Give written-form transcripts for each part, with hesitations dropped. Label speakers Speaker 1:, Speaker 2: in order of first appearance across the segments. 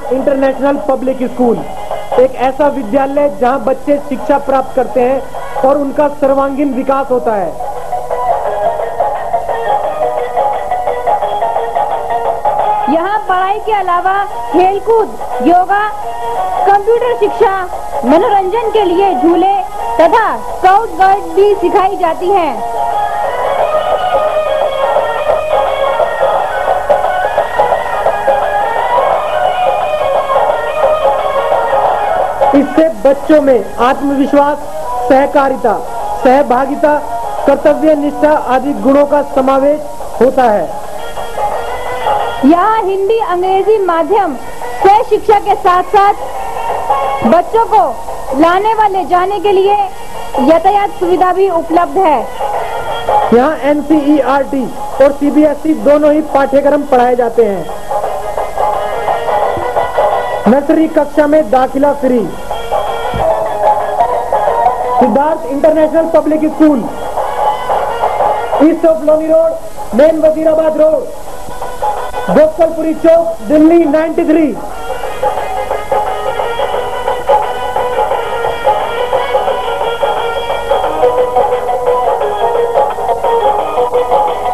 Speaker 1: Siddharth international public school, एक ऐसा विद्यालय जहां बच्चे शिक्षा प्राप्त करते हैं और उनका सर्वांगीण विकास होता है।
Speaker 2: यहाँ पढ़ाई के अलावा खेलकूद, योगा, कंप्यूटर शिक्षा, मनोरंजन के लिए झूले तथा स्काउट गाइड भी सिखाई जाती है।
Speaker 1: इससे बच्चों में आत्मविश्वास, सहकारिता, सहभागिता, कर्तव्य निष्ठा आदि गुणों का समावेश होता है।
Speaker 2: यहाँ हिंदी, अंग्रेजी माध्यम से शिक्षा के साथ साथ बच्चों को लाने व ले जाने के लिए यातायात सुविधा भी उपलब्ध है।
Speaker 1: यहाँ NCERT और CBSE दोनों ही पाठ्यक्रम पढ़ाए जाते हैं। नर्सरी कक्षा में दाखिला free. Siddharth international public school, east of Loni road, main Wazirabad road, Gopalpuri Chowk, Delhi 93।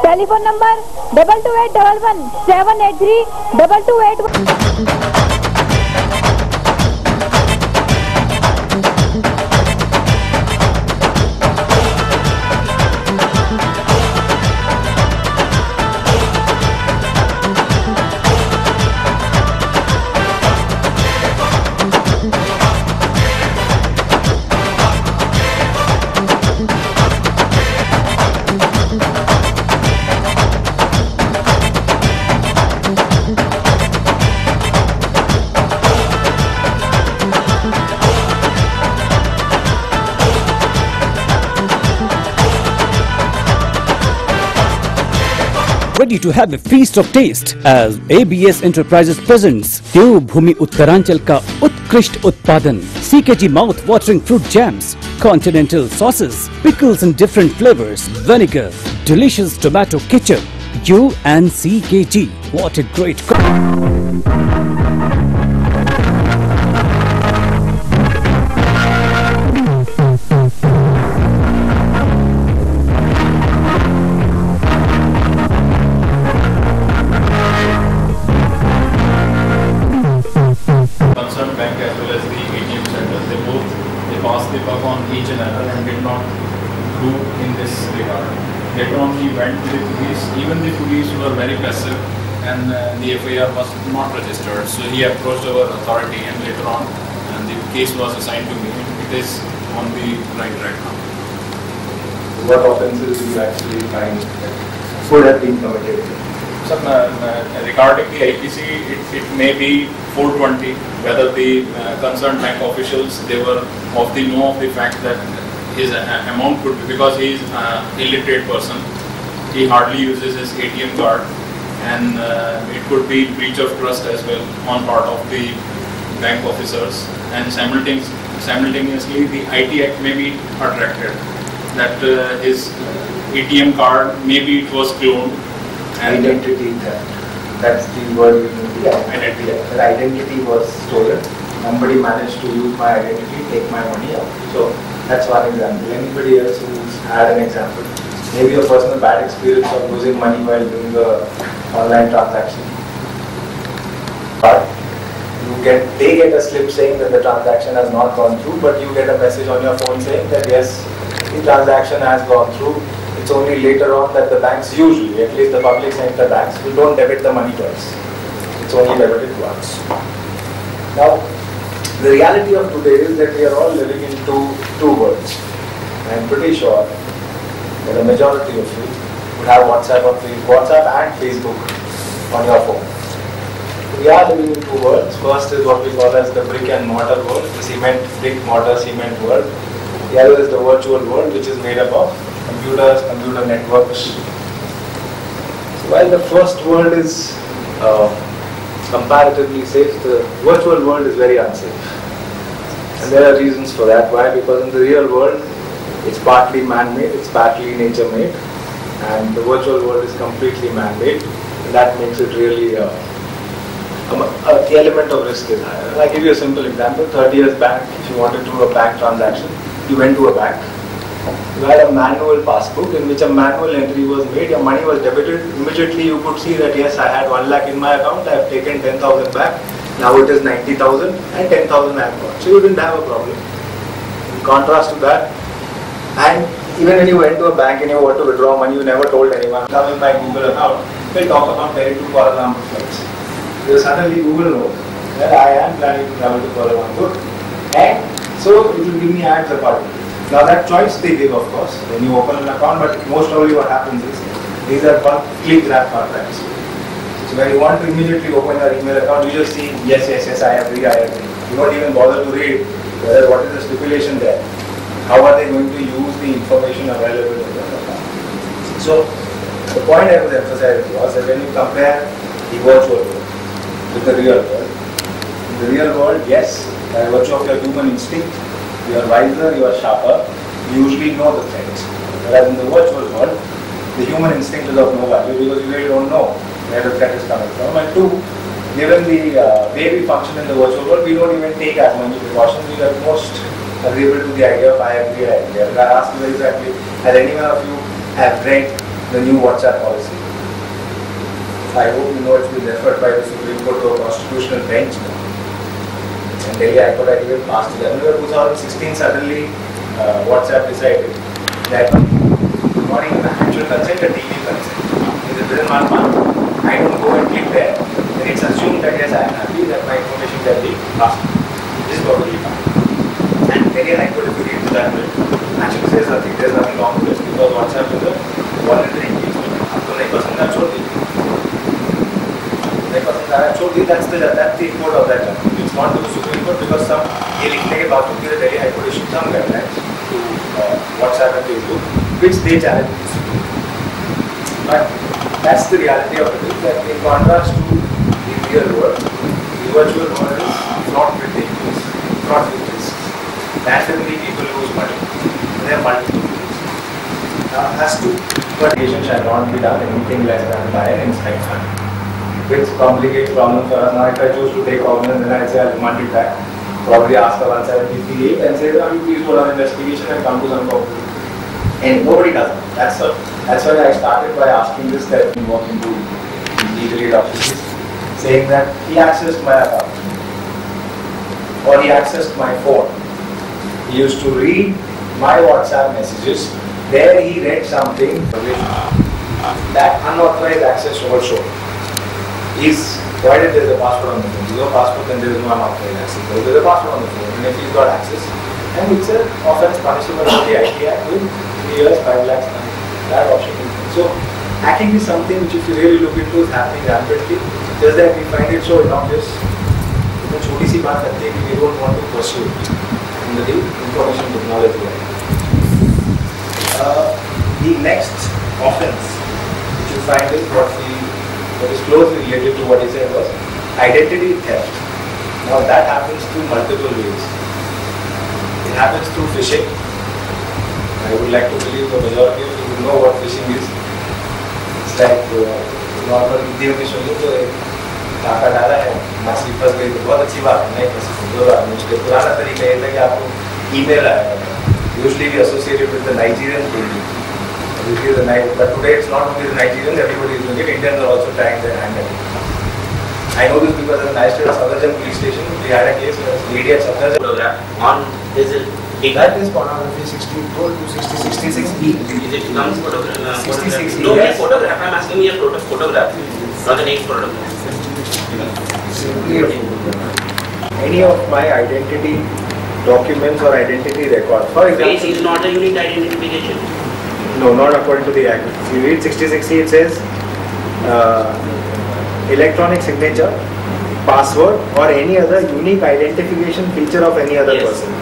Speaker 2: Telephone number 228111 783 2281।
Speaker 3: Ready to have a feast of taste as ABS Enterprises presents देवभूमि उत्तरांचल का उत्कृष्ट उत्पादन CKG mouth watering fruit jams, continental sauces, pickles in different flavors, vinegar, delicious tomato ketchup. You and CKG, what a great
Speaker 4: Later on he went to the police. Even the police were very passive and the FIR was not registered. So he approached our authority and later on and the case was assigned to me. It is on the right track now.
Speaker 5: What offences do you actually find could have been committed?
Speaker 4: So, regarding the IPC, it may be 420, whether the concerned bank officials, they were of the know of the fact that his amount could be, because he is an illiterate person, he hardly uses his ATM card, and it could be breach of trust as well on part of the bank officers, and simultaneously the IT Act may be attracted, that his ATM card, maybe it was cloned. And
Speaker 5: identity that's the word we need. Yeah.
Speaker 4: Identity.
Speaker 5: The identity was stolen. Somebody managed to use my identity, take my money out. So that's one example. Anybody else who's had an example, maybe a personal bad experience of losing money while doing the online transaction. But they get a slip saying that the transaction has not gone through, but you get a message on your phone saying that yes, the transaction has gone through. It's only later on that the banks usually, at least the public sector banks, we don't debit the money twice. It's only debited once. Now, the reality of today is that we are all living in two worlds. I'm pretty sure that the majority of you would have WhatsApp and Facebook on your phone. We are living in two worlds. First is what we call as the brick and mortar world, the brick, mortar, cement world. The other is the virtual world, which is made up of computers, computer networks. While the first world is comparatively safe, the virtual world is very unsafe. And there are reasons for that. Why? Because in the real world, it's partly man-made, it's partly nature-made, and the virtual world is completely man-made, and that makes it really, really dangerous. Now, the reality of today is that we are all living in two worlds. I'm pretty sure that the majority of you would have WhatsApp and Facebook on your phone. We are living in two worlds. First is what we call as the brick and mortar world, which is made up of computers, computer networks. The other is the virtual world, which is made up of the element of risk is higher. I'll give you a simple example. 30 years back, if you wanted to do a bank transaction, you went to a bank. You had a manual passbook in which a manual entry was made, your money was debited. Immediately you could see that yes, I had 1 lakh in my account, I have taken 10,000 back, now it is 90,000 and 10,000 I have got. So you didn't have a problem. In contrast to that, and even when you went to a bank and you want to withdraw money, you never told anyone, come in my Google account, we'll talk about Delhi to Kuala Lumpur flights. Because suddenly Google knows that I am planning to travel to Kuala Lumpur, and so it will give me ads accordingly. Now that choice they give, of course, when you open an account, but most probably what happens is, these are called click wrap contracts. So when you want to immediately open your email account, you just see, yes, I agree. You don't even bother to read whether what is the stipulation there. How are they going to use the information available in the account? So the point I was emphasizing was that when you compare the virtual world with the real world, in the real world, yes, by virtue of your human instinct, you are wiser, you are sharper, you usually know the threats. Whereas in the virtual world, the human instinct is of no value because you really don't know where the threat is coming from. And two, given the way we function in the virtual world, we don't even take as many precautions. We are most agreeable to the idea of I agree. I ask you very frankly, has anyone of you have read the new WhatsApp policy? I hope you know it's been referred by the Supreme Court to a constitutional bench now. And Delhi High Court had even passed it. In 2016, suddenly WhatsApp decided that not even an actual consent, a TV consent. Within 1 month, I don't go and click there, then it's assumed that yes, I am happy that my information can be passed. This is totally fine. And Delhi High Court, if you read to that bill, actually says nothing. There's nothing wrong with this because WhatsApp is a voluntary engagement. आपको नहीं पसंद है छोड़ दीजिए. नहीं पसंद आया छोड़ दीजिए. That's the import of that. It's not to the Supreme Court because some ये लिखने के बावजूद भी Delhi High Court issued some guidelines to WhatsApp and Facebook, which they challenge the Supreme Court. But that's the reality of it. That in contrast to the real world, the virtual world is fraught with dangers, fraught with risks. Naturally, people lose money. There are multiple ways. Has to, but litigation shall not be done anything less than by an inside fund, which complicates problems for us. Now, if I choose to take cognizance, then I say I'll demand it back. Probably ask for 173 and say, "Will you please hold on investigation and come to some conclusion?" And nobody does it. That's why I started by asking this that we walk into legal aid offices, saying that he accessed my account or he accessed my phone. He used to read my WhatsApp messages. There he read something. That unauthorized access also is provided there is a password on the phone. If there is no password, then there is no unauthorized access. There is a password on the phone, and if he's got access, and it's an offense punishable under the IT Act with 3 years, 5 lakhs, that option. So, hacking is something which, if you really look into, is happening rampantly. Just that we find it so innocuous. It's a छोटी सी बात करते हैं कि we don't want to pursue it in the information technology. The next offense which you find is what is closely related to what he said was identity theft. Now that happens through multiple ways. It happens through phishing. I would like to believe the majority of you know what phishing is. It's like normal Hindi में सुनिए तो टाका डाला है, मछली फंस गई तो बहुत अच्छी बात है, नहीं फंसी तो पुराना तरीका ये था कि आपको ईमेल आएगा. Usually we associate it with the Nigerian building. But today it's not only the Nigerians, everybody is doing it. Indians are also trying their hand at it. I know this because as an magistrate of Safdarjung police station, we had a case where a lady at Safdarjung photograph on is it that is pornography 64 to 66E.
Speaker 6: Is it comes photograph?
Speaker 5: 66E.
Speaker 6: No, yes. Photograph. I'm asking you a photograph, not the next photograph.
Speaker 5: Simply a photograph. Any of my identity documents or identity records. For example,
Speaker 6: Face is not a unique identification.
Speaker 5: No, not according to the Act. If you read 66C, it says electronic signature, password, or any other unique identification feature of any other person.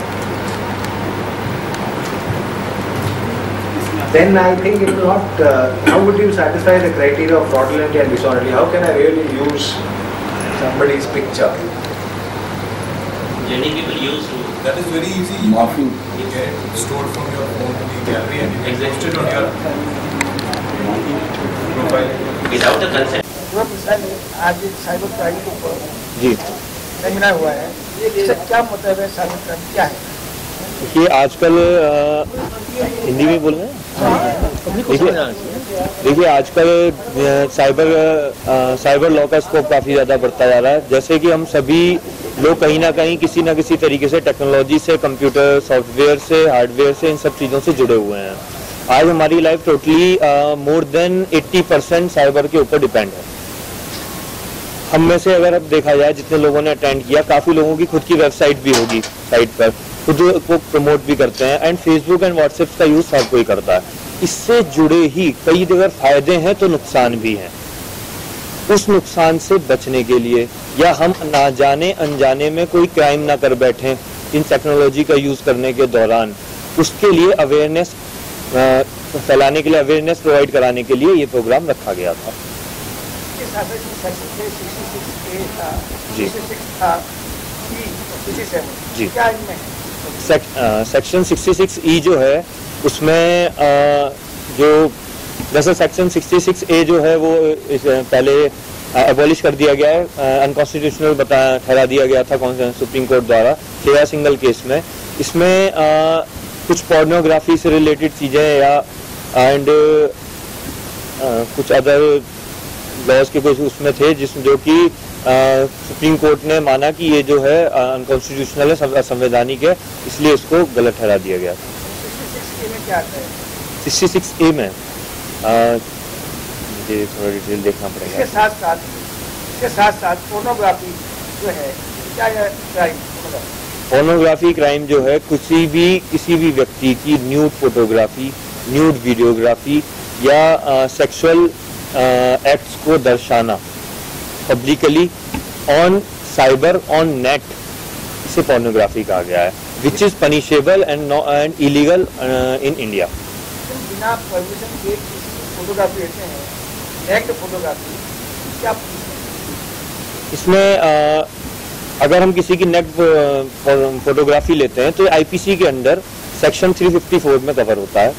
Speaker 5: Then I think it will not. How would you satisfy the criteria of fraudulently and dishonestly? How can I really use somebody's picture?
Speaker 6: Many people use to.
Speaker 7: That is very easy.
Speaker 3: Morphing.
Speaker 7: You get it stored from your phone to the gallery and you can post it on your profile.
Speaker 6: Without the consent.
Speaker 1: आज cyber crime के ऊपर
Speaker 8: जी
Speaker 1: seminar हुआ है, इससे क्या मतलब है? Cyber crime क्या है?
Speaker 8: देखिए आजकल हिंदी में बोल रहे हैं। देखिए आजकल साइबर लॉ का स्कोप काफ़ी ज़्यादा बढ़ता जा रहा है। जैसे कि हम सभी लोग कहीं ना कहीं किसी न किसी तरीके से टेक्नोलॉजी से, कंप्यूटर सॉफ्टवेयर से, हार्डवेयर से, इन सब चीज़ों से जुड़े हुए हैं। आज हमारी life totally more than 80% cyber के ऊपर डिपेंड है। हम में से अगर अब देखा जाए जितने लोगों ने अटेंड किया, काफ़ी लोगों की खुद की वेबसाइट भी होगी, साइट पर खुद को प्रमोट भी करते हैं, एंड फेसबुक एंड व्हाट्सएप का यूज़ हर कोई करता है। इससे जुड़े ही कई अगर फायदे हैं तो नुकसान भी हैं। उस नुकसान से बचने के लिए, या हम ना जाने अनजाने में कोई क्राइम ना कर बैठें इन टेक्नोलॉजी का यूज़ करने के दौरान, उसके लिए अवेयरनेस फैलाने के लिए, अवेयरनेस प्रोवाइड कराने के लिए ये प्रोग्राम रखा गया था। जी जी सेक्शन 66E जो है उसमें जो जैसे सेक्शन 66A जो है वो पहले एबॉलिश कर दिया गया है, अनकॉन्स्टिट्यूशनल ठहरा दिया गया था सुप्रीम कोर्ट द्वारा खेरा सिंगल केस में। इसमें कुछ पोर्नोग्राफी से रिलेटेड चीज़ें या एंड कुछ अदर लॉज के कुछ उसमें थे जो कि सुप्रीम कोर्ट ने माना कि ये जो है अनकॉन्स्टिट्यूशनल है, असंवैधानिक है, इसलिए इसको गलत ठहरा दिया गया। 66A में मुझे थोड़ा डिटेल देखना पड़ेगा।
Speaker 1: इसके साथ साथ पोर्नोग्राफी जो है क्या है क्राइम?
Speaker 8: पोर्नोग्राफी क्राइम जो है किसी भी व्यक्ति की न्यूड फोटोग्राफी, न्यूड वीडियोग्राफी या सेक्सुअल एक्ट्स को दर्शाना publicly on cyber, on net, इसे पोर्नोग्राफी कहा गया है, which is punishable and illegal in India.
Speaker 1: बिना परमिशन के फोटोग्राफी लेते हैं, नेक्ड फोटोग्राफी, क्या
Speaker 8: इसमें अगर हम किसी की नेक्ड फोटोग्राफी लेते हैं तो आईपीसी के अंडर सेक्शन 354 में कवर होता है।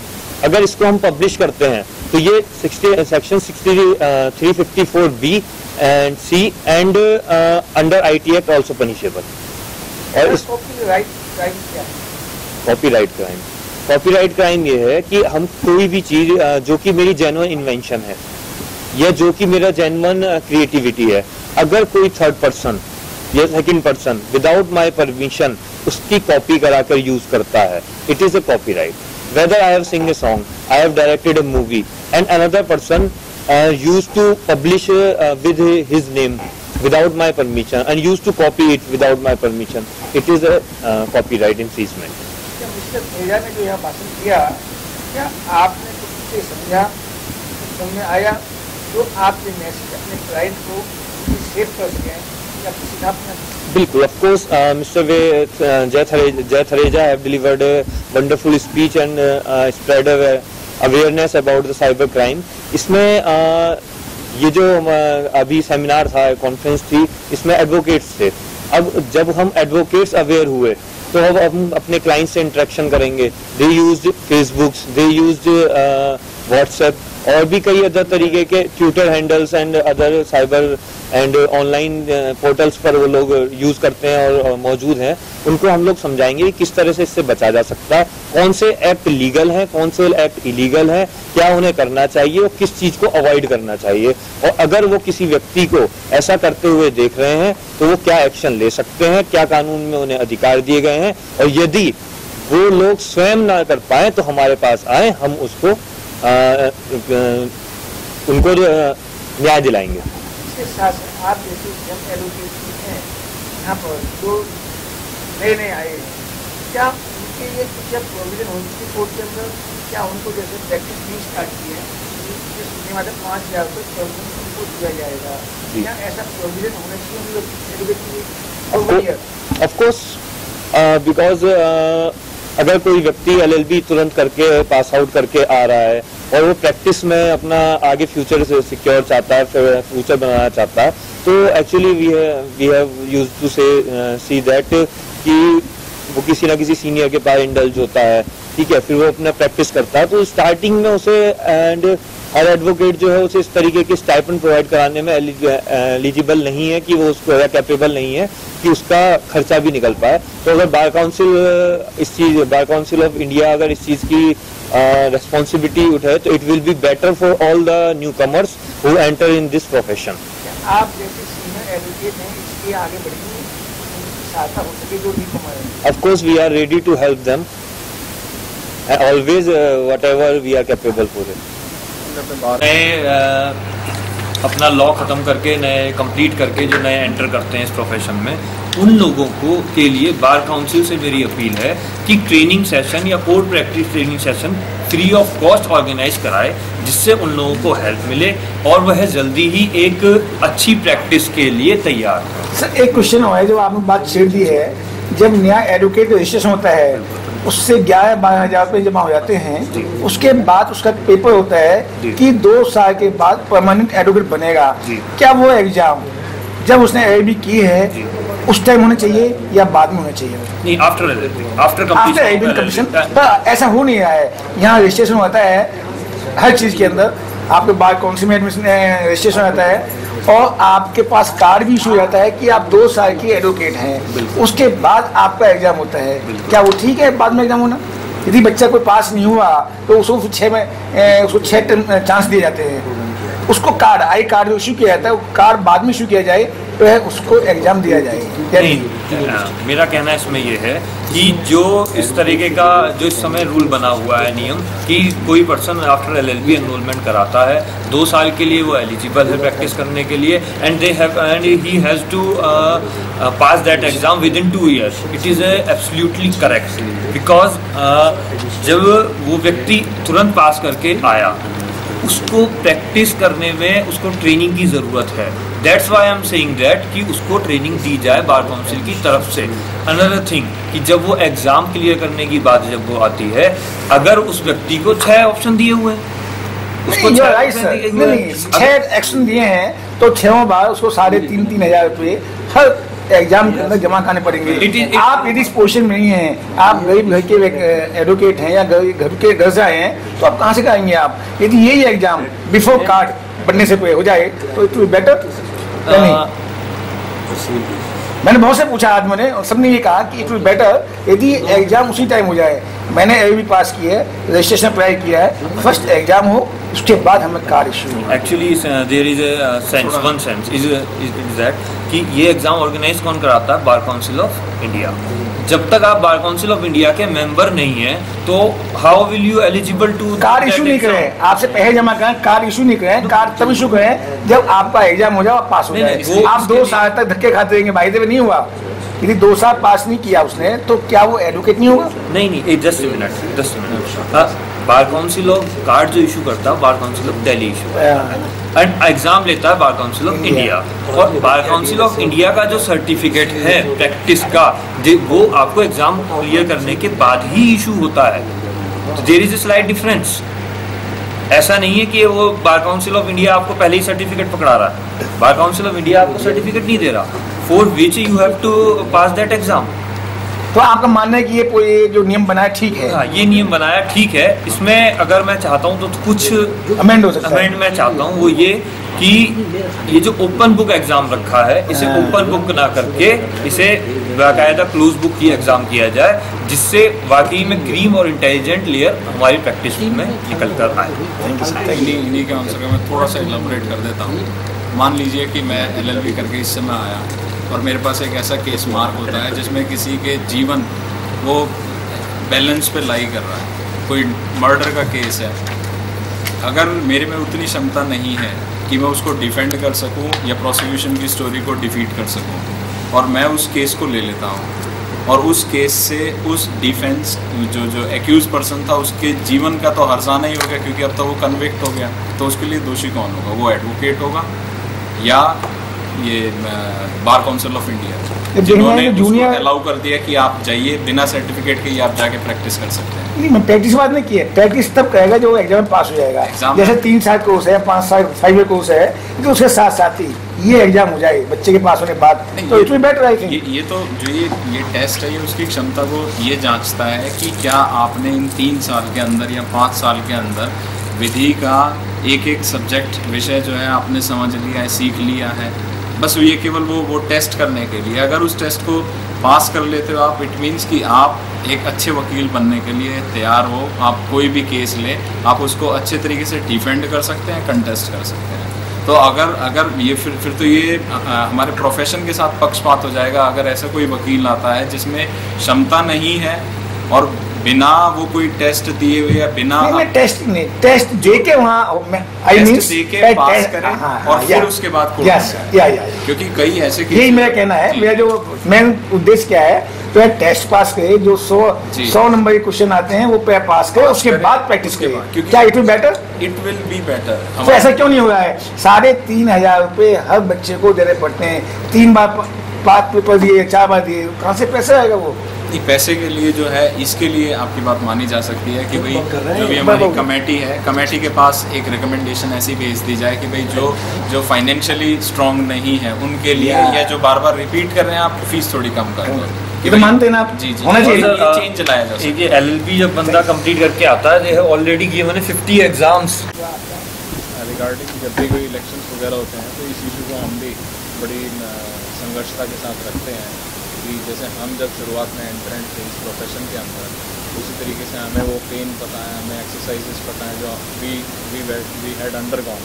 Speaker 8: अगर इसको हम पब्लिश करते हैं तो ये section 354B and C and under IT act also punishable. और इस
Speaker 1: कॉपीराइट क्राइम क्या है?
Speaker 8: कॉपीराइट क्राइम ये है कि हम कोई भी चीज जो कि मेरी जेन्युइन इन्वेंशन है या जो कि मेरा जेन्युइन क्रिएटिविटी है, अगर कोई थर्ड पर्सन या second person without my permission उसकी कॉपी कराकर यूज करता है, it is a copyright. Whether I have sing a song, I have directed a movie, and another person used to publish with his name without my permission and used to copy it without my permission, it is a copyright infringement.
Speaker 1: क्या mister खेरा ने जो यह भाषण किया, क्या आपने कुछ समझा, समझ में आया तो आपके मैसेज अपने क्लाइंट को सेव कर सकें या किसी का अपना?
Speaker 8: बिल्कुल, of course, Mr. Jay Thareja have delivered a wonderful speech and spread awareness about the cyber crime. इसमें ये जो अभी सेमिनार था, कॉन्फ्रेंस थी, इसमें एडवोकेट्स थे। अब जब हम एडवोकेट्स अवेयर हुए तो अब हम अपने क्लाइंट से इंटरेक्शन करेंगे। They used Facebook, they used WhatsApp और भी कई अदर तरीके के Twitter handles and other cyber and online portals पर वो लोग यूज करते हैं और मौजूद हैं। उनको हम लोग समझाएंगे कि किस तरह से इससे बचा जा सकता है, कौन से एक्ट लीगल हैं, कौन से एक्ट इलीगल हैं, क्या उन्हें करना चाहिए और किस चीज को अवॉइड करना चाहिए, और अगर वो किसी व्यक्ति को ऐसा करते हुए देख रहे हैं तो वो क्या एक्शन ले सकते हैं, क्या कानून में उन्हें अधिकार दिए गए हैं, और यदि वो लोग स्वयं ना कर पाए तो हमारे पास आए, हम उसको उनको न्याय दिलाएंगे।
Speaker 1: इसके साथ आप जैसे जब एडवोकेट हैं यहाँ पर जो नए आए हैं, क्या उनके लिए कुछ प्रोविजन होनी चाहिए कोर्ट के अंदर? क्या उनको जैसे प्रैक्टिस नहीं स्टार्ट की है, सुनने वाले 5,000 रुपये उनको दिया जाएगा, क्या ऐसा प्रोविजन होना चाहिए एडवोकेट के लिए?
Speaker 8: ऑफकोर्स, बिकॉज अगर कोई व्यक्ति LLB तुरंत करके पास आउट करके आ रहा है और वो प्रैक्टिस में अपना आगे फ्यूचर से सिक्योर चाहता है, फ्यूचर बनाना चाहता है, तो actually we have used to see that कि वो किसी ना किसी सीनियर के पास इंडल्ज होता है, ठीक है, फिर वो अपना प्रैक्टिस करता है, तो स्टार्टिंग में उसे एंड हर एडवोकेट जो है उसे इस तरीके के स्टाइपेंड प्रोवाइड कराने में एलिजिबल नहीं है कि वो उसको या कैपेबल नहीं है कि उसका खर्चा भी निकल पाए। तो अगर बार काउंसिल ऑफ इंडिया अगर इस चीज़ की रेस्पॉन्सिबिलिटी उठाए तो it will be better for all the new commerce who enter in this profession.
Speaker 1: आप जैसे सीनियर एडवोकेट हैं, इसलिए आगे बढ़ेंगे, सहायता हो सके जो न्यू कमर है।
Speaker 8: Of course we are ready to help them always whatever we are capable for it.
Speaker 9: अपना लॉ ख़त्म करके नए कंप्लीट करके जो नए एंटर करते हैं इस प्रोफेशन में, उन लोगों को के लिए बार काउंसिल से मेरी अपील है कि ट्रेनिंग सेशन या court practice training session free of cost organise कराए, जिससे उन लोगों को हेल्प मिले और वह जल्दी ही एक अच्छी प्रैक्टिस के लिए तैयार हो।
Speaker 1: सर एक क्वेश्चन हुआ है जो आपने बात छेड़ दी है, जब नया एडवोकेट रजिस्ट्रेशन होता है उससे 11-12 हज़ार रुपये जमा हो जाते हैं, उसके बाद उसका पेपर होता है कि 2 साल के बाद परमानेंट एडवोकेट बनेगा। क्या वो एग्जाम जब उसने एलएलबी की है उस टाइम होना चाहिए या बाद में होना चाहिए?
Speaker 9: नहीं, आफ्टर
Speaker 1: कंप्लीशन। ऐसा हो नहीं रहा है। यहाँ रजिस्ट्रेशन होता है हर चीज़ के अंदर, आपके बार काउंसिल में एडमिशन रजिस्ट्रेशन होता है और आपके पास कार्ड भी इशू हो जाता है कि आप 2 साल की एडवोकेट हैं, उसके बाद आपका एग्जाम होता है। क्या वो ठीक है बाद में एग्जाम होना? यदि बच्चा कोई पास नहीं हुआ तो उसको 6 चांस दिए जाते हैं। उसको कार्ड आई कार्ड जो इशू किया जाता है, वो कार्ड बाद में इशू किया जाए तो है उसको एग्जाम दिया जाए।
Speaker 9: नहीं, मेरा कहना इसमें यह है कि जो इस तरीके का जो इस समय रूल बना हुआ है नियम कि कोई पर्सन आफ्टर एलएलबी एनरोलमेंट कराता है 2 साल के लिए वो एलिजिबल है प्रैक्टिस करने के लिए, and he has to pass that exam within 2 years। It is absolutely correct, because जब वो व्यक्ति तुरंत पास करके आया उसको प्रैक्टिस करने में उसको ट्रेनिंग की ज़रूरत है। That's why I am saying that कि उसको ट्रेनिंग दी जाए बार काउंसिल की तरफ से। अनदर थिंग कि जब वो एग्ज़ाम क्लियर करने की बात जब वो आती है, अगर उस व्यक्ति को 6 ऑप्शन दिए हुए हैं, उसको
Speaker 1: 6 ऑप्शन दिए हैं तो 6 बार उसको 3.5 हज़ार रुपये हर एग्जाम के अंदर जमा करने पड़ेंगे। आप यदि इस पोजीशन में नहीं हैं, आप गरीब घर के एडवोकेट हैं या घर से आए हैं, तो आप कहाँ से कराएंगे? आप यदि यही एग्जाम बिफोर कार्ड बनने से हो जाए तो इट विल बेटर। मैंने बहुत से पूछा आज मैंने, और सबने ये कहा कि इट विल बेटर यदि एग्जाम उसी टाइम हो जाए। मैंने एलएलबी पास की है, रजिस्ट्रेशन अप्लाई किया है, फर्स्ट एग्जाम हो उसके बाद हमें card issue.
Speaker 9: Actually there is one sense is that कि ये एग्जाम ऑर्गेनाइज कौन कराता है? Bar council of India. जब तक आप बार काउंसिल ऑफ इंडिया के मेंबर नहीं हैं तो how will you eligible to
Speaker 1: card issue नहीं करें? आपसे पैसे जमा करें, कार्ड इशू नहीं करें। कार्ड तब इशू करें जब आपका एग्जाम हो जाए, पास हो जाए। आप 2 साल तक धक्के खाते रहेंगे, भाई नहीं हुआ, यदि 2 साल पास नहीं किया उसने तो क्या वो एडवोकेट नहीं होगा?
Speaker 9: नहीं, just a minute. Bar council of card जो इशू करता है bar council of Delhi issue and exam लेता है बार काउंसिल ऑफ इंडिया, और बार काउंसिल ऑफ इंडिया का जो सर्टिफिकेट है प्रैक्टिस का वो आपको एग्जाम क्लियर करने के बाद ही इशू होता है। There is a slight difference. ऐसा नहीं है कि वो बार काउंसिल ऑफ इंडिया आपको पहले ही सर्टिफिकेट पकड़ा रहा है। बार काउंसिल ऑफ इंडिया आपको सर्टिफिकेट नहीं दे रहा for which you have to pass that exam.
Speaker 1: तो आपका मानना है कि ये जो नियम बनाया ठीक है?
Speaker 9: हाँ, ये नियम बनाया ठीक है। इसमें अगर मैं चाहता हूँ तो कुछ
Speaker 1: अमेंड हो सकता है।
Speaker 9: अमेंड मैं चाहता हूँ वो ये कि ये जो ओपन बुक एग्जाम रखा है इसे ओपन बुक ना करके इसे बाकायदा क्लोज बुक की एग्जाम किया जाए, जिससे वाकई में क्रीम और इंटेलिजेंट लेयर हमारी प्रैक्टिस में निकल कर आए।
Speaker 7: इन्हीं के आंसर का मैं थोड़ा सा इलाबोरेट कर देता हूँ। मान लीजिए कि मैं एलएलबी करके इस समय आया और मेरे पास एक ऐसा केस मार्क होता है जिसमें किसी के जीवन वो बैलेंस पे लाई कर रहा है, कोई मर्डर का केस है। अगर मेरे में उतनी क्षमता नहीं है कि मैं उसको डिफेंड कर सकूं या प्रोसिक्यूशन की स्टोरी को डिफीट कर सकूं, और मैं उस केस को ले लेता हूं और उस केस से उस डिफेंस जो एक्यूज पर्सन था उसके जीवन का तो हर्जाना ही हो गया, क्योंकि अब तो वो कन्विक्ट हो गया। तो उसके लिए दोषी कौन होगा? वो एडवोकेट होगा या ये बार काउंसिल ऑफ इंडिया, जिन्होंने उसको अलाउ कर दिया कि आप जाइए बिना सर्टिफिकेट के ही आप जाके प्रैक्टिस कर सकते हैं।
Speaker 1: नहीं, मैं प्रैक्टिस बात नहीं की है। प्रैक्टिस तब करेगा जो एग्जाम में पास हो जाएगा। जैसे 3 साल कोर्स है, 5 साल 5 ईयर कोर्स है, तो उसके साथ साथ ही ये एग्जाम हो जाए बच्चे के पास होने के बाद, तो it will better I think.
Speaker 7: ये तो जो ये टेस्ट है ये उसकी क्षमता को ये जांचता है कि क्या आपने इन 3 साल के अंदर या 5 साल के अंदर विधि का एक एक सब्जेक्ट विषय जो है आपने समझ लिया है, सीख लिया है, बस ये केवल वो टेस्ट करने के लिए। अगर उस टेस्ट को पास कर लेते हो आप, इट मीन्स कि आप एक अच्छे वकील बनने के लिए तैयार हो। आप कोई भी केस ले, आप उसको अच्छे तरीके से डिफेंड कर सकते हैं, कंटेस्ट कर सकते हैं। तो अगर ये फिर तो ये हमारे प्रोफेशन के साथ पक्षपात हो जाएगा। अगर ऐसा कोई वकील आता है जिसमें क्षमता नहीं है और बिना वो कोई टेस्ट दिए हुए या बिना
Speaker 1: टेस्ट दे के वहाँ
Speaker 7: पास करें और फिर उसके बाद क्योंकि कई ऐसे
Speaker 1: यही मेरा कहना है। मेरा जो मेन उद्देश्य क्या है, तो टेस्ट पास करे, जो 100 नंबर के क्वेश्चन आते हैं वो पास करे, उसके बाद प्रैक्टिस करे। क्या it will better?
Speaker 7: It will be better.
Speaker 1: तो ऐसा क्यों नहीं हो रहा है? 3,500 रुपए हर बच्चे को देने पड़ते हैं, 3 बार 5 पेपर दिए, 4 बार दिए, कहाँ से पैसा आएगा? वो
Speaker 7: पैसे के लिए जो है, इसके लिए आपकी बात मानी जा सकती है कि भाई जो भी हमारी कमेटी है, कमेटी के पास एक रिकमेंडेशन ऐसी भेज दी जाए कि भाई जो फाइनेंशियली स्ट्रांग नहीं है उनके लिए, या जो बार बार रिपीट कर रहे हैं, आप फीस थोड़ी कम कर दो।
Speaker 1: ये तो मानते हैं ना आप?
Speaker 7: जी
Speaker 1: होना चाहिए,
Speaker 7: चेंज लाया जा सकता है।
Speaker 9: LLB जब बंदा कंप्लीट करके आता है, they have already given 50 exams.
Speaker 4: Regarding जब भी कोई इलेक्शंस वगैरह होते हैं तो इस इशू को हम भी बड़ी संघर्षता के साथ रखते हैं कि जैसे हम जब शुरुआत में एंट्रेंट थे इस प्रोफेशन के अंदर, उसी तरीके से हमें वो पेन पता है, हमें एक्सरसाइजेस पता है जो वी हैड अंडरगॉन।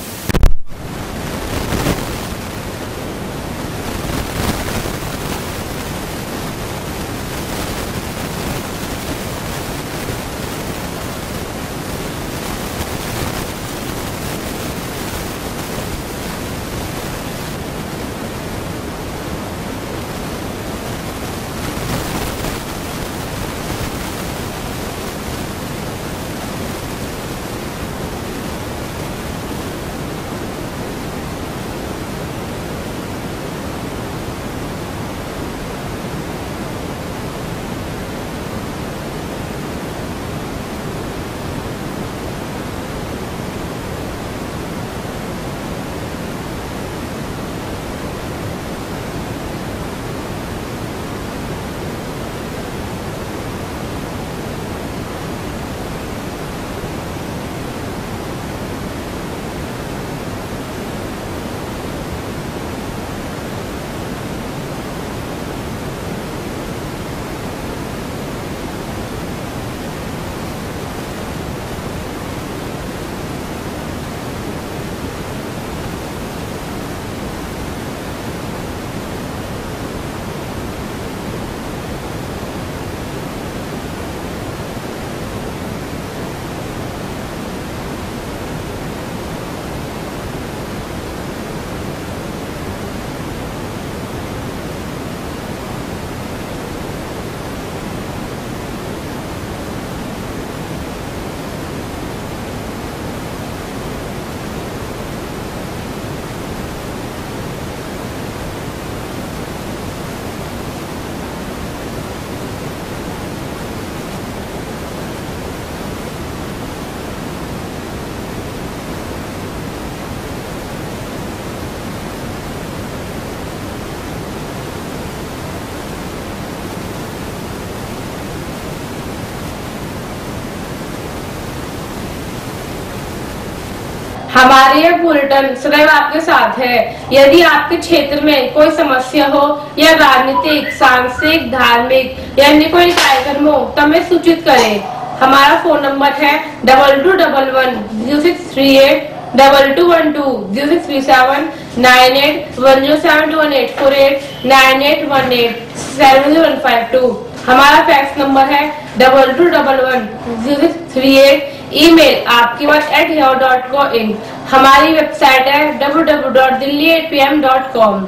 Speaker 10: हमारे यह बुलेटिन सदैव आपके साथ है। यदि आपके क्षेत्र में कोई समस्या हो या राजनीतिक, सांस्कृतिक, धार्मिक या अन्य कोई कार्यक्रम हो तो हमें सूचित करें। हमारा फोन नंबर है 2211-0638, 2212-0637, 9810721848, 9818-70152। हमारा फैक्स नंबर है 2211-0638। ईमेल आपकी बात @yahoo.in। हमारी वेबसाइट है www.delhi8pm.com।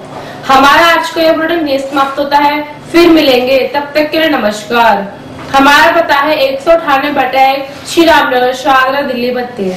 Speaker 10: हमारा आज का ये बुलेटिन यहीं समाप्त होता है। फिर मिलेंगे, तब तक के लिए नमस्कार। हमारा पता है 198/1 श्री राम नगर, शाहदरा, दिल्ली 32।